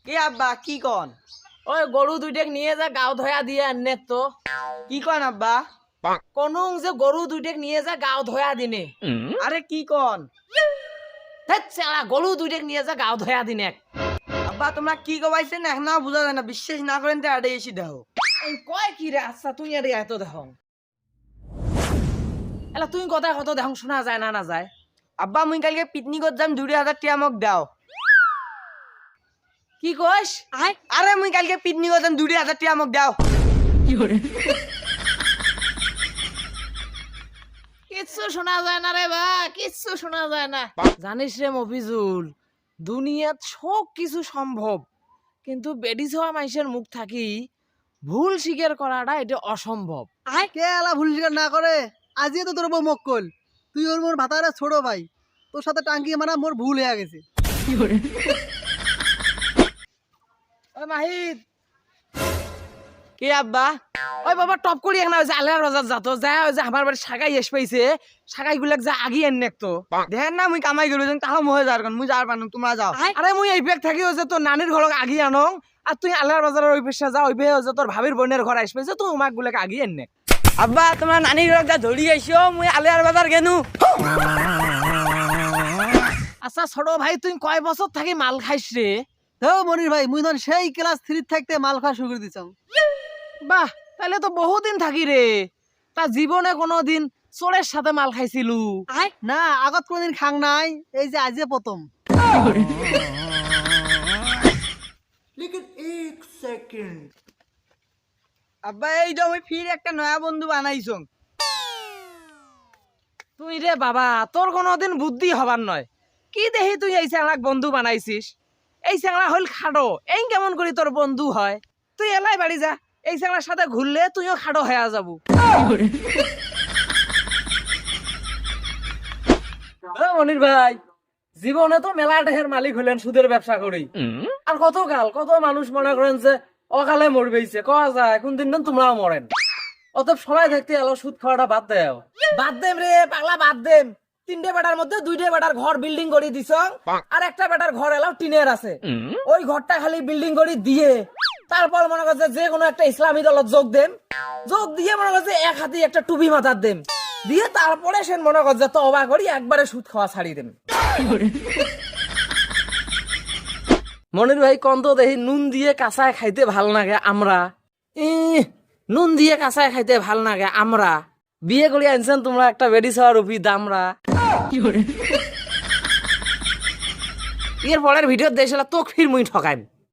কে আব্বা কি কন? ওই গরু দুইটাক নিয়ে যা গাও ধয়া দিয়ে আননে তো। কি কন আব্বা? কোনুং যে গরু দুইটাক নিয়ে যা গাও ধয়া দিনে। আরে কি কন? ধ্যাৎ শালা গরু দুইটাক নিয়ে যা গাও ধয়া দিনে। আব্বা তোমরা কি কবাইছেন এখন আর বুঝা যায় না, বিশ্বাস না করেন তো আড়ে এসে দেখো। এই কয় কি রে? আচ্ছা তুই আরে এত দেখং এলা তুই কথা কত দেখং শোনা যায় না না যায়। আব্বা মুই কালকে পিকনিকত যাম, 2000 টাকা মোক দাও। কি কইস? আরে মুই কালকে পিকনিকত যাম, 2000 টাকা মোক দাও। কিচ্ছু শোনা যায় না রে বা, কিচ্ছু শোনা যায় না। জানিস রে মফিজুল, দুনিয়াত সব কিছু সম্ভব, কিন্তু বেডি হওয়া মানুষের মুখ থাকি ভুল স্বীকার করাটা এটা অসম্ভব। কে আলা ভুল স্বীকার না করে? আজিও তো তোর বউ মক্কল, তুই ওর মোর ভাতারে ছোট ভাই, তোর সাথে টাঙ্কি মারা মোর ভুল হয়ে গেছে। ওই মাহিদ, কে আব্বা? ওই বাবা টপ করি এখন ওই যে আলের বাজার যাতো যা, ওই যে আমার বাড়ি শাখাই এস পাইছে, শাখাই গুলাক যা আগি আন তো। দেখেন না মুই কামাই গেলো যেন তাহা মহে যার কন, মুই যার পানুম তোমরা যাও। আরে মুই এই বেগ থাকি ওই যে তোর নানির ঘরক আগি আনং, আর তুই আলের বাজারের ওই পেশা যা, ওই যে তোর ভাবির বোনের ঘর আস পাইছে, তুই উমাক গুলাক আগি আন। আব্বা তোমরা নানির ঘরক যা ধরি আইছো, মুই আলিয়ার বাজার গেনু। আচ্ছা ছোট ভাই, তুই কয় বছর থাকি মাল খাইস রে? হেও মনির ভাই, মুই ধর সেই ক্লাস 3 থাকতে মাল খাওয়া শুরু করে দিছাম। বাহ, তাহলে তো বহুদিন থাকি রে। তা জীবনে কোনোদিন চোরের সাথে মাল খাইছিলু? না, আগত কোনদিন খাং নাই, এই যে আজকে প্রথম। আব্বা এইটা মুই ফির একটা নয়া বন্ধু বানাইছং। তুই রে বাবা, তোর কোনোদিন বুদ্ধি হবার নয়। কি দেখি তুই এই চ্যাংড়াক বন্ধু বানাইছিস? এই চ্যাংড়া হল খাডো, এই কেমন করি তোর বন্ধু হয়? তুই এলাই বাড়ি যা, এই চ্যাংড়ার সাথে ঘুরলে তুইও খাডো হয়ে যাবো। মনির ভাই, জীবনে তো মেলা ঢের মালিক হলেন সুদের ব্যবসা করি, আর কত মানুষ মনে করেন যে অকালে মরবেইছে, কয়া যায় কোন দিন তোমরাও মরেন। অতএব সময় থাকতে এলো সুদ খাওয়াটা বাদ দেও। বাদ দেম রে পাগলা, বাদ দেম। 3টে বেটার মধ্যে 2টে বেটার ঘর বিল্ডিং করে দিছ, আর একটা বেটার ঘর এলাও টিনের আছে। ওই ঘরটা খালি বিল্ডিং করে দিয়ে তারপর মনে করছে যে কোনো একটা ইসলামী দলত যোগ দেম, যোগ দিয়ে মনে করছে এক হাতে একটা টুপি মাথার দেম, দিয়ে তারপরে সে মনে করছে তওবা করি একবারে সুদ খাওয়া ছাড়ি দেম। মনির ভাই কন্ত দেখি নুন দিয়ে কাঁচায় খাইতে ভাল লাগে আমরা। নুন দিয়ে কাঁচায় খাইতে ভাল লাগে আমরা। বিয়ে করে আনছেন তোমরা একটা বেডি খাওয়ার রুপি দামরা। এর পরের ভিডিও দেশে তোক ফির মুই ঠকাইম।